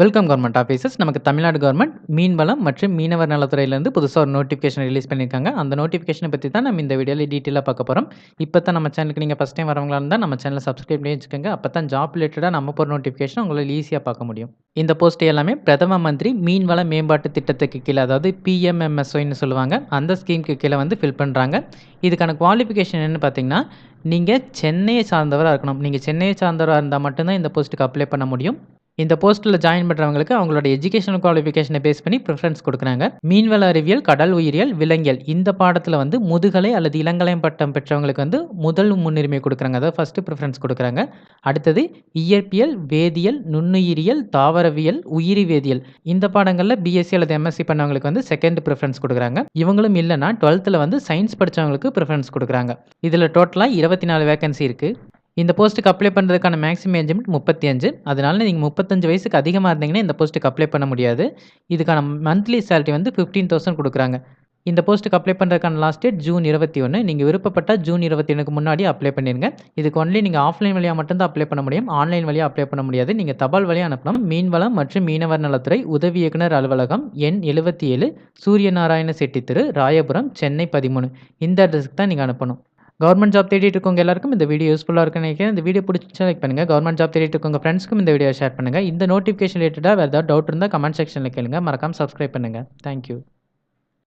Welcome government officers. நமக்கு Tamil Nadu government மீன்வளம் மற்றும் மீனவர் நலத்துறையிலேருந்து புதுசா ஒரு நோட்டிஃபிகேஷன் ரிலீஸ் பண்ணியிருக்காங்க. அந்த நோட்டிஃபிகேஷன பத்தி தான் நம்ம இந்த வீடியோல டீட்டெயிலா பார்க்க போறோம். இப்ப தான் நம்ம சேனலுக்கு நீங்க ஃபர்ஸ்ட் டைம் வரவங்களா இருந்தா நம்ம சேனல சப்ஸ்கிரைப் பண்ணி வச்சுக்கோங்க. அப்பதான் ஜாப் ரிலேட்டடா நம்ம போற நோட்டிஃபிகேஷன் உங்களால ஈஸியா பார்க்க முடியும். இந்த போஸ்ட் எல்லாமே பிரதம மந்திரி மீன்வள மேம்பாட்டு திட்டத்துக்கு கீழ, அதாவது பிஎம்எம்எஸ்ஒய்ன்னு சொல்லுவாங்க. அந்த ஸ்கீம்க்கு கீழ வந்து ஃபில் பண்றாங்க. இதுக்கான குவாலிஃபிகேஷன் என்னன்னு பார்த்தீங்கன்னா, நீங்க சென்னையை சார்ந்தவரா இருக்கணும். நீங்க சென்னையை சார்ந்தவரா இருந்தா மட்டும் தான் இந்த போஸ்ட்டுக்கு அப்ளை பண்ண முடியும். இந்த போஸ்ட்ல ஜாயின் பண்றவங்களுக்கு அவங்களோட எஜுகேஷனல் குவாலிஃபிகேஷனை பேஸ் பண்ணி பிரிஃபரன்ஸ் குடுக்குறாங்க. மீன்வள அறிவியல், கடல் உயிரியல், விலங்கியல் இந்த பாடத்துல வந்து முதுகலை அல்லது இளங்கலை பட்டம் பெற்றவங்களுக்கு வந்து முதல் முன்னுரிமை குடுக்குறாங்க. அதாவது ஃபர்ஸ்ட் பிரிஃபரன்ஸ் குடுக்குறாங்க. அடுத்தது இயற்பியல், வேதியியல், நுண்ணுயிரியல், தாவரவியல், உயிரி வேதியியல் இந்த பாடங்கள்ல பிஎஸ்சி அல்லது எம்எஸ்சி பண்ணவங்களுக்கு வந்து செகண்ட் பிரிஃபரன்ஸ் குடுக்குறாங்க. இவங்களும் இல்லன்னா 12th வந்து சயின்ஸ் படிச்சவங்களுக்கு பிரிஃபரன்ஸ் குடுக்குறாங்க. இதுல டோட்டலா 24 வேகன்சி இருக்கு. இந்த போஸ்ட்டுக்கு அப்ளை பண்ணுறதுக்கான மேக்ஸிமம் ஏஜ் லிமிட் 35. அதனால நீங்க 35 வயசுக்கு அதிகமா இருந்தீங்கன்னா இந்த போஸ்ட்டுக்கு அப்ளை பண்ண முடியாது. இதுக்கான மந்த்லி சேலரி வந்து 15,000 குடுக்குறாங்க. இந்த போஸ்ட்டுக்கு அப்ளை பண்ணுறதுக்கான லாஸ்ட் டேட் ஜூன் 21. நீங்க விருப்பப்பட்டா ஜூன் 21க்கு முன்னாடி அப்ளை பண்ணிருங்க. இதுக்கு ஒன்லி நீங்க ஆஃப்லைன் வழியா மட்டும் தான் அப்ளை பண்ண முடியும். ஆன்லைன் வழியா அப்ளை பண்ண முடியாது. நீங்க தபால் வழியா அனுப்பலாம். மீன்வளம் மற்றும் மீனவர் நலத்துறை உதவி இயக்குனர் அலுவலகம் எண் 77 சூரியநாராயண செட்டி தெரு, ராயபுரம், சென்னை 13 இந்த அட்ரஸ்க்கு தான் நீங்க அனுப்பணும். கவர்மெண்ட் ஜாப் தேடிட்டு இருக்கவங்க எல்லாருக்கும் இந்த வீடியோ யூஸ்ஃபுல்லா இருக்குன்னு நினைக்கிறேன். இந்த வீடியோ பிடிச்சா லைக் பண்ணுங்க. கவர்மெண்ட் ஜாப் தேடிட்டு இருக்கவங்க ஃப்ரெண்ட்ஸ்க்கும் இந்த வீடியோ ஷேர் பண்ணுங்க. இந்த நோட்டிஃபிகேஷன் ரிலேட்டடா வேற ஏதாவது டவுட் இருந்தா கமெண்ட் செக்ஷன்ல கேளுங்க. மறக்காம சப்ஸ்கிரைப் பண்ணுங்க. Thank you.